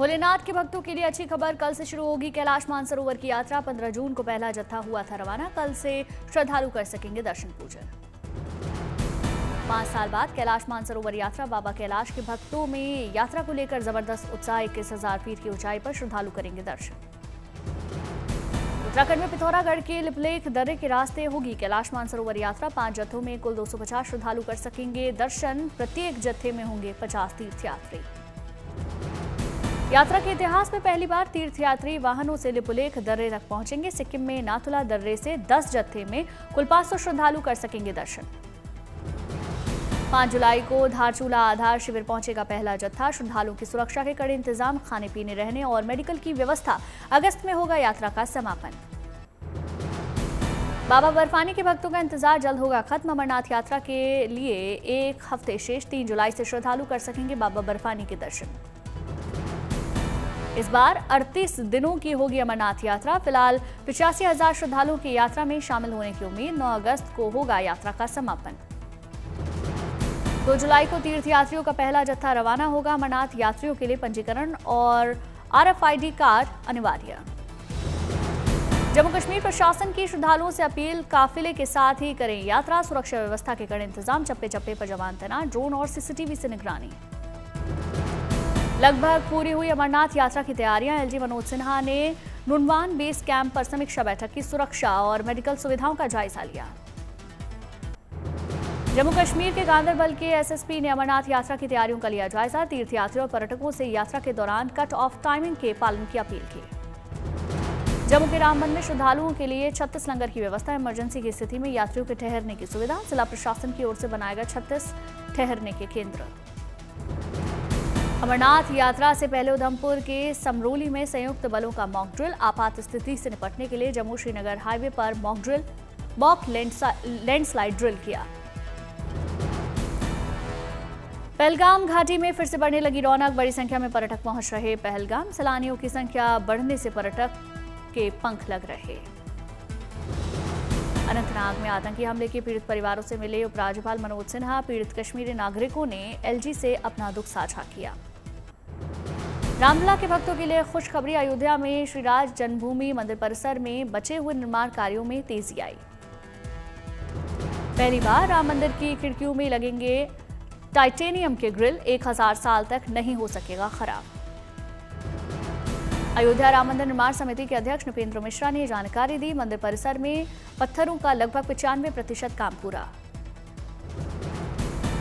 भोलेनाथ के भक्तों के लिए अच्छी खबर, कल से शुरू होगी कैलाश मानसरोवर की यात्रा। 15 जून को पहला जत्था हुआ था रवाना। कल से श्रद्धालु कर सकेंगे दर्शन पूजन। 5 साल बाद कैलाश मानसरोवर यात्रा। बाबा कैलाश के भक्तों में यात्रा को लेकर जबरदस्त उत्साह। 21,000 फीट की ऊंचाई पर श्रद्धालु करेंगे दर्शन। उत्तराखंड में पिथौरागढ़ के लिपलेख दर्रे के रास्ते होगी कैलाश मानसरोवर यात्रा। 5 जत्थों में कुल 250 श्रद्धालु कर सकेंगे दर्शन। प्रत्येक जत्थे में होंगे 50 तीर्थयात्री। यात्रा के इतिहास में पहली बार तीर्थयात्री वाहनों से लिपुलेख दर्रे तक पहुंचेंगे। सिक्किम में नाथुला दर्रे से 10 जत्थे में कुल 500 श्रद्धालु कर सकेंगे दर्शन। 5 जुलाई को धारचूला आधार शिविर पहुंचेगा पहला जत्था। श्रद्धालुओं की सुरक्षा के कड़े इंतजाम, खाने पीने, रहने और मेडिकल की व्यवस्था। अगस्त में होगा यात्रा का समापन। बाबा बर्फानी के भक्तों का इंतजार जल्द होगा खत्म। अमरनाथ यात्रा के लिए 1 हफ्ते शेष। 3 जुलाई से श्रद्धालु कर सकेंगे बाबा बर्फानी के दर्शन। इस बार 38 दिनों की होगी अमरनाथ यात्रा। फिलहाल 85,000 श्रद्धालुओं की यात्रा में शामिल होने की उम्मीद। 9 अगस्त को होगा यात्रा का समापन। 2 जुलाई को तीर्थयात्रियों का पहला जत्था रवाना होगा। अमरनाथ यात्रियों के लिए पंजीकरण और RFID कार्ड अनिवार्य। जम्मू कश्मीर प्रशासन की श्रद्धालुओं से अपील, काफिले के साथ ही करें यात्रा। सुरक्षा व्यवस्था के कड़े इंतजाम, चप्पे चप्पे पर जवान तैनात, ड्रोन और CCTV से निगरानी। लगभग पूरी हुई अमरनाथ यात्रा की तैयारियां। LG मनोज सिन्हा ने नुनवान बेस कैंप पर समीक्षा बैठक की। सुरक्षा और मेडिकल सुविधाओं का जायजा लिया। जम्मू कश्मीर के गांदरबल के SSP ने अमरनाथ यात्रा की तैयारियों का लिया जायजा। तीर्थयात्रियों और पर्यटकों से यात्रा के दौरान कट ऑफ टाइमिंग के पालन की अपील की। जम्मू के रामबन में श्रद्धालुओं के लिए 36 लंगर की व्यवस्था। इमरजेंसी की स्थिति में यात्रियों के ठहरने की सुविधा। जिला प्रशासन की ओर से बनाएगा 36 ठहरने के केंद्र। अमरनाथ यात्रा से पहले उधमपुर के समरोली में संयुक्त बलों का मॉक ड्रिल। आपात स्थिति से निपटने के लिए जम्मू श्रीनगर हाईवे पर मॉक लैंडस्लाइड ड्रिल किया। पहलगाम घाटी में फिर से बढ़ने लगी रौनक। बड़ी संख्या में पर्यटक पहुंच रहे पहलगाम। सैलानियों की संख्या बढ़ने से पर्यटक के पंख लग रहे। अनंतनाग में आतंकी हमले के पीड़ित परिवारों से मिले उपराज्यपाल मनोज सिन्हा। पीड़ित कश्मीरी नागरिकों ने LG से अपना दुख साझा किया। रामलला के भक्तों के लिए खुशखबरी। अयोध्या में श्रीराज जन्मभूमि मंदिर परिसर में बचे हुए निर्माण कार्यों में तेजी आई। पहली बार राम मंदिर की खिड़कियों में लगेंगे टाइटेनियम के ग्रिल। 1000 साल तक नहीं हो सकेगा खराब। अयोध्या राम मंदिर निर्माण समिति के अध्यक्ष नृपेंद्र मिश्रा ने जानकारी दी। मंदिर परिसर में पत्थरों का लगभग 95% काम पूरा।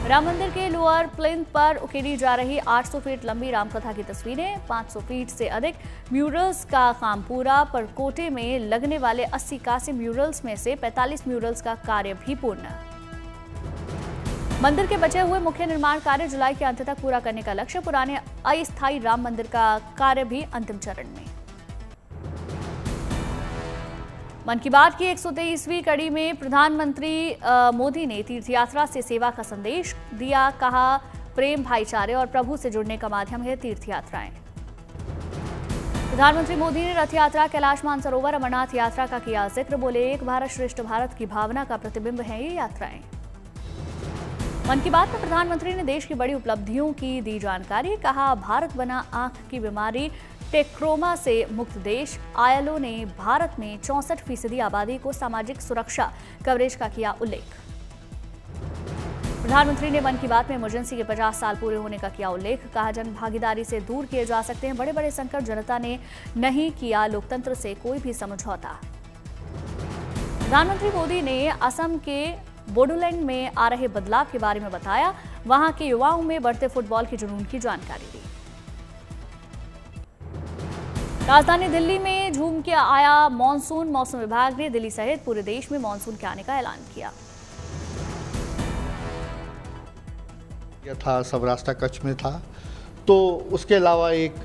राम मंदिर के लोअर प्लिंथ पर उकेरी जा रही 800 फीट लंबी रामकथा की तस्वीरें। 500 फीट से अधिक म्यूरल्स का काम पूरा। परकोटे में लगने वाले 80 कांस्य म्यूरल्स में से 45 म्यूरल्स का कार्य भी पूर्ण। मंदिर के बचे हुए मुख्य निर्माण कार्य जुलाई के अंत तक पूरा करने का लक्ष्य। पुराने अस्थायी राम मंदिर का कार्य भी अंतिम चरण में। मन की बात की 123वीं कड़ी में प्रधानमंत्री मोदी ने तीर्थयात्रा से सेवा का संदेश दिया। कहा, प्रेम, भाईचारे और प्रभु से जुड़ने का माध्यम है तीर्थयात्राएं। प्रधानमंत्री मोदी ने रथ यात्रा, कैलाश मानसरोवर, अमरनाथ यात्रा का किया जिक्र। बोले, एक भारत श्रेष्ठ भारत की भावना का प्रतिबिंब है ये यात्राएं। मन की बात में प्रधानमंत्री ने देश की बड़ी उपलब्धियों की दी जानकारी। कहा, भारत बना आंख की बीमारी टेक्रोमा से मुक्त देश। ILO ने भारत में 64% आबादी को सामाजिक सुरक्षा कवरेज का किया उल्लेख। प्रधानमंत्री ने मन की बात में इमरजेंसी के 50 साल पूरे होने का किया उल्लेख। कहा, जन भागीदारी से दूर किए जा सकते हैं बड़े बड़े संकट। जनता ने नहीं किया लोकतंत्र से कोई भी समझौता। प्रधानमंत्री मोदी ने असम के बोडोलैंड में आ रहे बदलाव के बारे में बताया। वहां के युवाओं में बढ़ते फुटबॉल के जुनून की जानकारी दी। राजधानी दिल्ली में झूम के आया मॉनसून। मौसम विभाग ने दिल्ली सहित पूरे देश में मॉनसून के आने का ऐलान किया। सौराष्ट्र कच्छ में था, तो उसके अलावा एक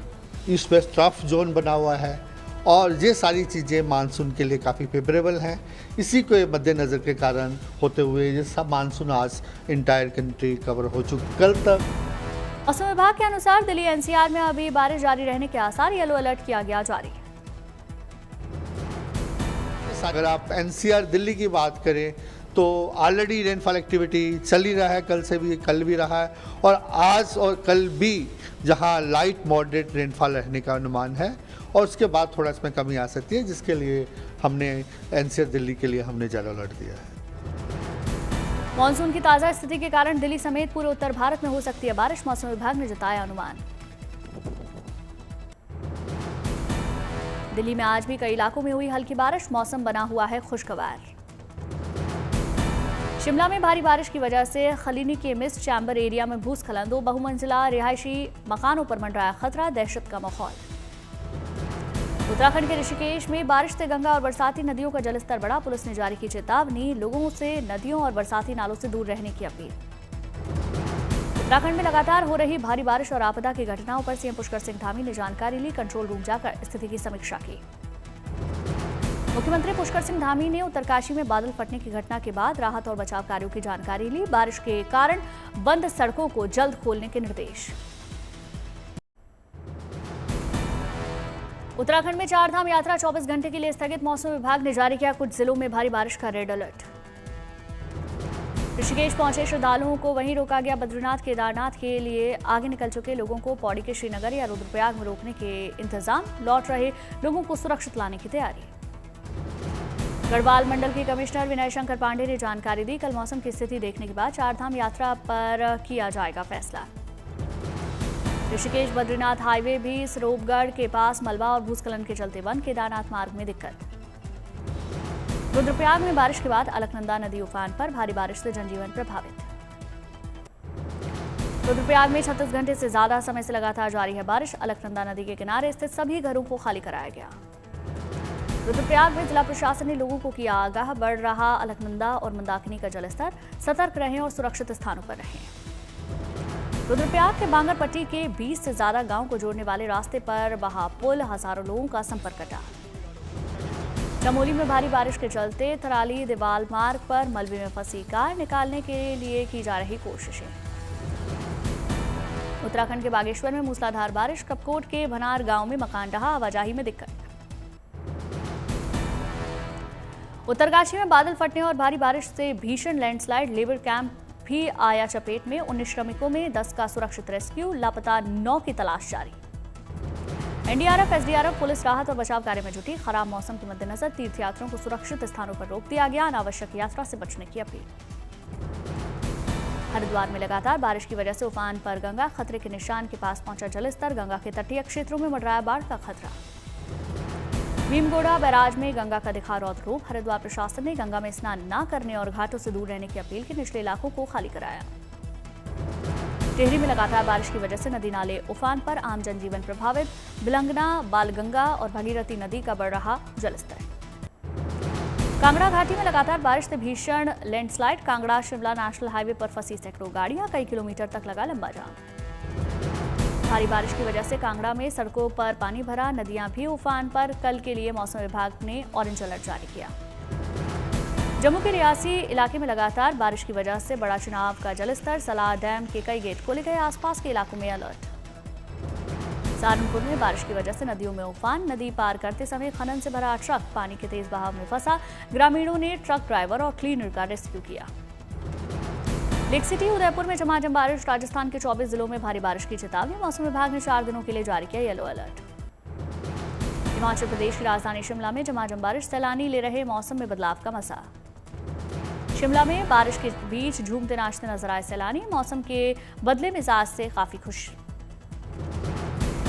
ईस्ट वेस्ट ट्रफ जोन बना हुआ है और ये सारी चीज़ें मानसून के लिए काफ़ी फेवरेबल हैं। इसी को मद्देनज़र के कारण होते हुए ये सब मानसून आज इंटायर कंट्री कवर हो चुकी। कल तक मौसम विभाग के अनुसार दिल्ली NCR में अभी बारिश जारी रहने के आसार। येलो अलर्ट किया गया जारी। अगर आप NCR दिल्ली की बात करें तो ऑलरेडी रेनफॉल एक्टिविटी चल ही रहा है, कल से भी, कल भी रहा है और आज और कल भी, जहां लाइट मॉडरेट रेनफॉल रहने का अनुमान है और उसके बाद थोड़ा इसमें कमी आ सकती है, जिसके लिए हमने एनसीआर दिल्ली के लिए हमने येलो अलर्ट दिया है। मॉनसून की ताजा स्थिति के कारण दिल्ली समेत पूरे उत्तर भारत में हो सकती है बारिश, मौसम विभाग ने जताया अनुमान। दिल्ली में आज भी कई इलाकों में हुई हल्की बारिश, मौसम बना हुआ है खुशगवार। शिमला में भारी बारिश की वजह से खलीनी के मिस्ट चैम्बर एरिया में भूस्खलन, 2 बहुमंजिला रिहायशी मकानों पर मंडराया खतरा, दहशत का माहौल। उत्तराखंड के ऋषिकेश में बारिश से गंगा और बरसाती नदियों का जलस्तर बढ़ा, पुलिस ने जारी की चेतावनी, लोगों से नदियों और बरसाती नालों से दूर रहने की अपील। उत्तराखंड में लगातार हो रही भारी बारिश और आपदा की घटनाओं पर सीएम पुष्कर सिंह धामी ने जानकारी ली, कंट्रोल रूम जाकर स्थिति की समीक्षा की। मुख्यमंत्री पुष्कर सिंह धामी ने उत्तरकाशी में बादल फटने की घटना के बाद राहत और बचाव कार्यों की जानकारी ली, बारिश के कारण बंद सड़कों को जल्द खोलने के निर्देश। उत्तराखंड में 4 धाम यात्रा 24 घंटे के लिए स्थगित, मौसम विभाग ने जारी किया कुछ जिलों में भारी बारिश का रेड अलर्ट। ऋषिकेश पहुंचे श्रद्धालुओं को वहीं रोका गया, बद्रीनाथ केदारनाथ के लिए आगे निकल चुके लोगों को पौड़ी के श्रीनगर या रुद्रप्रयाग में रोकने के इंतजाम, लौट रहे लोगों को सुरक्षित लाने की तैयारी। गढ़वाल मंडल के कमिश्नर विनय शंकर पांडे ने जानकारी दी, कल मौसम की स्थिति देखने के बाद 4 धाम यात्रा पर किया जाएगा फैसला। ऋषिकेश बद्रीनाथ हाईवे भी सरोबगढ़ के पास मलबा और भूस्खलन के चलते बंद, केदारनाथ मार्ग में दिक्कत। रुद्रप्रयाग में बारिश के बाद अलकनंदा नदी उफान पर, भारी बारिश से जनजीवन प्रभावित। रुद्रप्रयाग में 36 घंटे से ज्यादा समय से लगातार जारी है बारिश, अलकनंदा नदी के किनारे स्थित सभी घरों को खाली कराया गया। रुद्रप्रयाग में जिला प्रशासन ने लोगों को किया आगाह, बढ़ रहा अलकनंदा और मंदाकिनी का जलस्तर, सतर्क रहें और सुरक्षित स्थानों पर रहें। रुद्रप्रयाग के बांगरपट्टी के 20 से ज्यादा गांव को जोड़ने वाले रास्ते पर बहा पुल, हजारों लोगों का संपर्क कटा। चमोली में भारी बारिश के चलते थराली देवाल मार्ग पर मलबे में फंसी कार निकालने के लिए की जा रही कोशिशें। उत्तराखंड के बागेश्वर में मूसलाधार बारिश, कपकोट के भनार गांव में मकान ढहा, आवाजाही में दिक्कत। उत्तरकाशी में बादल फटने और भारी बारिश से भीषण लैंडस्लाइड, लेबर कैंप भी आया चपेट में, 19 श्रमिकों में 10 का सुरक्षित रेस्क्यू, लापता 9 की तलाश जारी। एनडीआरएफ, एसडीआरएफ, पुलिस राहत और बचाव कार्य में जुटी, खराब मौसम के मद्देनजर तीर्थयात्रियों को सुरक्षित स्थानों पर रोक दिया गया, अनावश्यक यात्रा से बचने की अपील। हरिद्वार में लगातार बारिश की वजह से उफान पर गंगा, खतरे के निशान के पास पहुंचा जलस्तर, गंगा के तटीय क्षेत्रों में मंडराया बाढ़ का खतरा। भीमगोड़ा बैराज में गंगा का दिखा रौद्र रूप, हरिद्वार प्रशासन ने गंगा में स्नान न करने और घाटों से दूर रहने की अपील की, निचले इलाकों को खाली कराया। टिहरी में लगातार बारिश की वजह से नदी नाले उफान पर, आम जनजीवन प्रभावित, बिलंगना, बालगंगा और भगीरथी नदी का बढ़ रहा जलस्तर। कांगड़ा घाटी में लगातार बारिश से भीषण landslide, Kangra Shimla national highway पर फंसी सैकड़ों गाड़ियां, कई किलोमीटर तक लगा लंबा जाम। भारी बारिश की वजह से कांगड़ा में सड़कों पर पानी भरा, नदियां भी उफान पर, कल के लिए मौसम विभाग ने ऑरेंज अलर्ट जारी किया। जम्मू के रियासी इलाके में लगातार बारिश की वजह से बड़ा चिनाब का जलस्तर, सलार डैम के कई गेट खोले गए, आसपास के इलाकों में अलर्ट। सहारनपुर में बारिश की वजह से नदियों में उफान, नदी पार करते समय खनन से भरा ट्रक पानी के तेज बहाव में फंसा, ग्रामीणों ने ट्रक ड्राइवर और क्लीनर का रेस्क्यू किया। लेक सिटी उदयपुर में झमाझम बारिश, राजस्थान के 24 जिलों में भारी बारिश की चेतावनी, मौसम विभाग ने 4 दिनों के लिए जारी किया येलो अलर्ट। हिमाचल प्रदेश की राजधानी शिमला में झमाझम बारिश, सैलानी ले रहे मौसम में बदलाव का मजा। शिमला में बारिश के बीच झूमते नाचते नजर आए सैलानी, मौसम के बदले मिजाज से काफी खुश।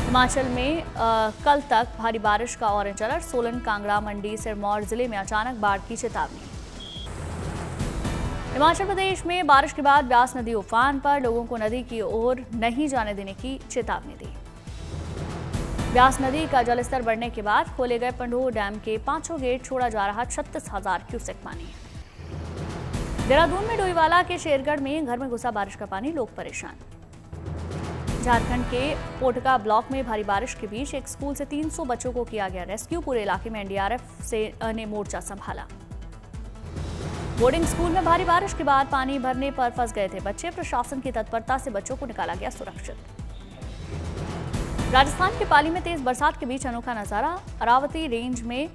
हिमाचल में कल तक भारी बारिश का ऑरेंज अलर्ट, सोलन, कांगड़ा, मंडी, सिरमौर जिले में अचानक बाढ़ की चेतावनी। हिमाचल प्रदेश में बारिश के बाद ब्यास नदी उफान पर, लोगों को नदी की ओर नहीं जाने देने की चेतावनी दी। ब्यास नदी का जलस्तर बढ़ने के बाद खोले गए पंडोह डैम के 5 गेट, छोड़ा जा रहा 36,000 क्यूसेक पानी। देहरादून में डोईवाला के शेरगढ़ में घर में घुसा बारिश का पानी, लोग परेशान। झारखंड के पोटका ब्लॉक में भारी बारिश के बीच एक स्कूल से 300 बच्चों को किया गया रेस्क्यू, पूरे इलाके में एनडीआरएफ ने मोर्चा संभाला। बोर्डिंग स्कूल में भारी बारिश के बाद पानी भरने पर फंस गए थे बच्चे, प्रशासन की तत्परता से बच्चों को निकाला गया सुरक्षित। राजस्थान के पाली में तेज बरसात के बीच अनोखा नजारा, अरावती रेंज में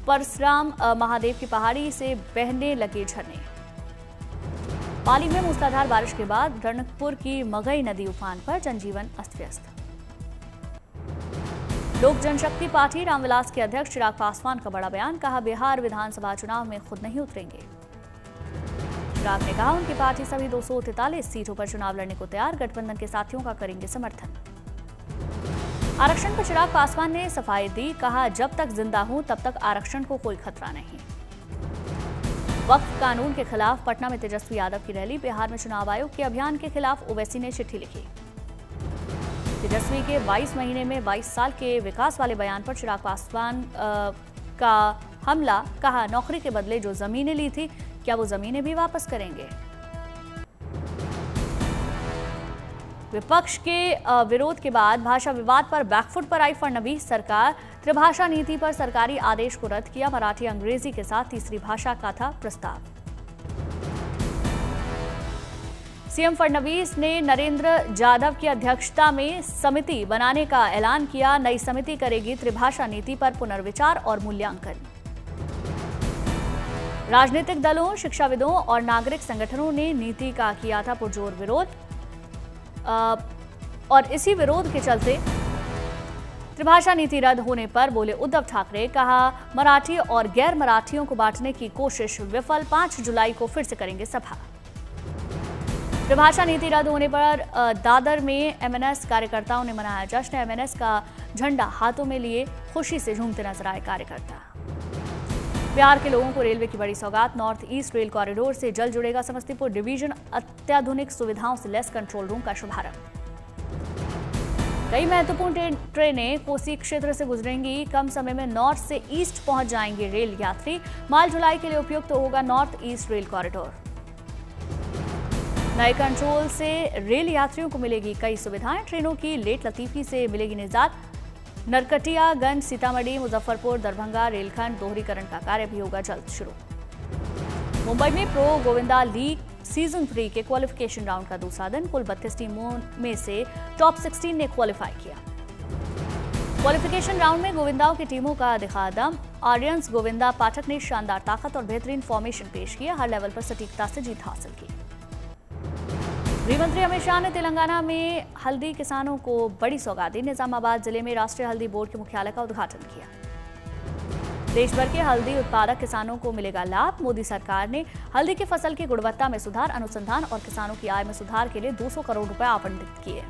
परशुराम महादेव की पहाड़ी से बहने लगे झरने, पाली में मूसलाधार बारिश के बाद रणकपुर की मगई नदी उफान पर, जनजीवन अस्त व्यस्त। लोक जनशक्ति पार्टी रामविलास के अध्यक्ष चिराग पासवान का बड़ा बयान, कहा बिहार विधानसभा चुनाव में खुद नहीं उतरेंगे। चिराग ने कहा उनकी पार्टी सभी 243 सीटों पर चुनाव लड़ने को तैयार, गठबंधन के साथियों का करेंगे समर्थन। आरक्षण पर चिराग पासवान ने सफाई दी, कहा जब तक जिंदा हूं तब तक आरक्षण को कोई खतरा नहीं। वक्फ कानून के खिलाफ पटना में तेजस्वी यादव की रैली, बिहार में चुनाव आयोग के अभियान के खिलाफ ओवैसी ने चिट्ठी लिखी। तेजस्वी के 22 महीने में 22 साल के विकास वाले बयान पर चिराग पासवान का हमला, कहा नौकरी के बदले जो जमीनें ली थी क्या वो जमीनें भी वापस करेंगे। विपक्ष के विरोध के बाद भाषा विवाद पर बैकफुट पर आई फडणवीस सरकार, त्रिभाषा नीति पर सरकारी आदेश को रद्द किया, मराठी अंग्रेजी के साथ तीसरी भाषा का था प्रस्ताव। सीएम फडणवीस ने नरेंद्र जाधव की अध्यक्षता में समिति बनाने का ऐलान किया, नई समिति करेगी त्रिभाषा नीति पर पुनर्विचार और मूल्यांकन। राजनीतिक दलों, शिक्षाविदों और नागरिक संगठनों ने नीति का किया था पुरजोर विरोध, और इसी विरोध के चलते त्रिभाषा नीति रद्द होने पर बोले उद्धव ठाकरे, कहा मराठी और गैर मराठियों को बांटने की कोशिश विफल, 5 जुलाई को फिर से करेंगे सभा। त्रिभाषा नीति रद्द होने पर दादर में एमएनएस कार्यकर्ताओं ने मनाया जश्न, एमएनएस का झंडा हाथों में लिए खुशी से झूमते नजर आए कार्यकर्ता। बिहार के लोगों को रेलवे की बड़ी सौगात, नॉर्थ ईस्ट रेल कॉरिडोर से जल्द जुड़ेगा समस्तीपुर डिवीजन, अत्याधुनिक सुविधाओं से लैस कंट्रोल रूम का शुभारंभ। कई महत्वपूर्ण ट्रेनें कोसी क्षेत्र से गुजरेंगी, कम समय में नॉर्थ से ईस्ट पहुंच जाएंगे रेल यात्री, माल ढुलाई के लिए उपयुक्त होगा नॉर्थ ईस्ट रेल कॉरिडोर। नए कंट्रोल से रेल यात्रियों को मिलेगी कई सुविधाएं, ट्रेनों की लेट लतीफी से मिलेगी निजात। नरकटियागंज, सीतामढ़ी, मुजफ्फरपुर, दरभंगा रेलखंड दोहरीकरण का कार्य भी होगा जल्द शुरू। मुंबई में प्रो गोविंदा लीग सीजन 3 के क्वालिफिकेशन राउंड का दूसरा दिन, कुल 32 टीमों में से टॉप 16 ने क्वालिफाई किया। क्वालिफिकेशन राउंड में गोविंदाओं की टीमों का दिखा दम, आर्यंस गोविंदा पाठक ने शानदार ताकत और बेहतरीन फॉर्मेशन पेश किया, हर लेवल पर सटीकता से जीत हासिल की। गृहमंत्री अमित शाह ने तेलंगाना में हल्दी किसानों को बड़ी सौगात दी, निजामाबाद जिले में राष्ट्रीय हल्दी बोर्ड के मुख्यालय का उद्घाटन किया। देश भर के हल्दी उत्पादक किसानों को मिलेगा लाभ, मोदी सरकार ने हल्दी की फसल की गुणवत्ता में सुधार, अनुसंधान और किसानों की आय में सुधार के लिए 200 करोड़ रुपए आवंटित किए।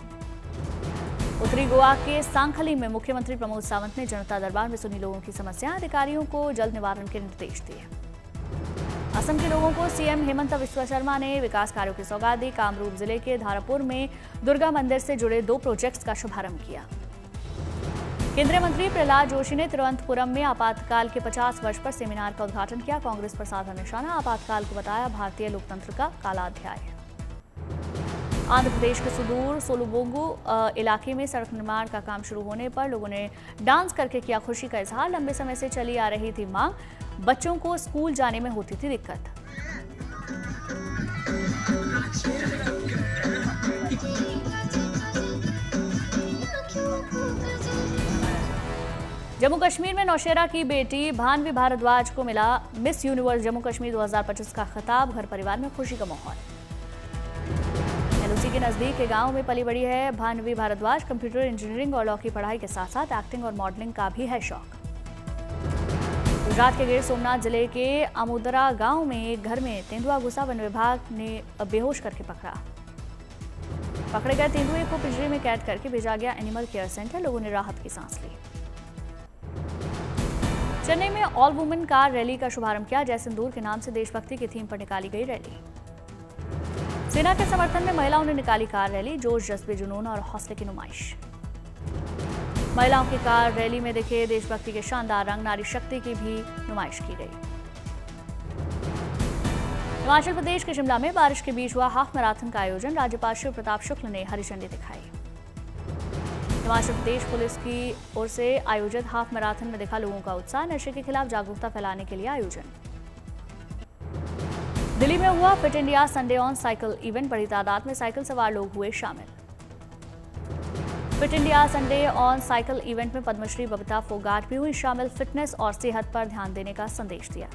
उत्तरी गोवा के सांखली में मुख्यमंत्री प्रमोद सावंत ने जनता दरबार में सुनी लोगों की समस्याएं, अधिकारियों को जल्द निवारण के निर्देश दिए। असम के लोगों को सीएम हेमंत बिस्वा शर्मा ने विकास कार्यों की सौगात दी, कामरूप जिले के धारापुर में दुर्गा मंदिर से जुड़े 2 प्रोजेक्ट्स का शुभारंभ किया। केंद्रीय मंत्री प्रहलाद जोशी ने तिरुवनंतपुरम में आपातकाल के 50 वर्ष पर सेमिनार का उद्घाटन किया, कांग्रेस पर साधा निशाना, आपातकाल को बताया भारतीय लोकतंत्र का काला अध्याय। आंध्र प्रदेश के सुदूर सोलुबोंगु इलाके में सड़क निर्माण का काम शुरू होने पर लोगों ने डांस करके किया खुशी का इजहार, लंबे समय से चली आ रही थी मांग, बच्चों को स्कूल जाने में होती थी दिक्कत। जम्मू कश्मीर में नौशेरा की बेटी भानवी भारद्वाज को मिला मिस यूनिवर्स जम्मू कश्मीर 2025 का खिताब, घर परिवार में खुशी का माहौल। एलओसी के नजदीक के गांव में पली बड़ी है भानवी भारद्वाज, कंप्यूटर इंजीनियरिंग और लॉ की पढ़ाई के साथ साथ एक्टिंग और मॉडलिंग का भी है शौक। गुजरात के गिर सोमनाथ जिले के आमोदरा गांव में एक घर में तेंदुआ घुसा, वन विभाग ने बेहोश करके पकड़ा। पकड़े गए तेंदुए को पिंजरे में कैद करके भेजा गया एनिमल केयर सेंटर, लोगों ने राहत की सांस ली। चेन्नई में ऑल वुमेन कार रैली का शुभारंभ किया, जयसिंदूर के नाम से देशभक्ति की थीम पर निकाली गई रैली। सेना के समर्थन में महिलाओं ने निकाली कार रैली, जोश, जज्बे, जुनून और हौसले की नुमाइश। महिलाओं की कार रैली में दिखे देशभक्ति के शानदार रंग, नारी शक्ति की भी नुमाइश की गई। हिमाचल प्रदेश के शिमला में बारिश के बीच हुआ हाफ मैराथन का आयोजन, राज्यपाल शिव प्रताप शुक्ल ने हरी झंडी दिखाई। हिमाचल प्रदेश पुलिस की ओर से आयोजित हाफ मैराथन में दिखा लोगों का उत्साह, नशे के खिलाफ जागरूकता फैलाने के लिए आयोजन। दिल्ली में हुआ fit India Sunday on cycle event, बड़ी तादाद में साइकिल सवार लोग हुए शामिल। Fit India Sunday on cycle event में पद्मश्री बबीता फोगाट भी हुई शामिल, फिटनेस और सेहत पर ध्यान देने का संदेश दिया।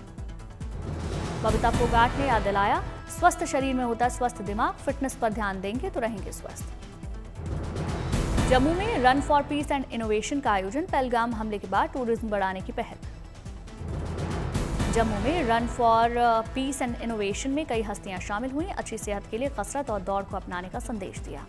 बबीता फोगाट ने याद दिलाया, स्वस्थ शरीर में होता स्वस्थ दिमाग, फिटनेस पर ध्यान देंगे तो रहेंगे स्वस्थ। जम्मू में run for piece and innovation का आयोजन, पहलगाम हमले के बाद टूरिज्म बढ़ाने की पहल। जम्मू में run for piece and innovation में कई हस्तियां शामिल हुई, अच्छी सेहत के लिए कसरत और दौड़ को अपनाने का संदेश दिया।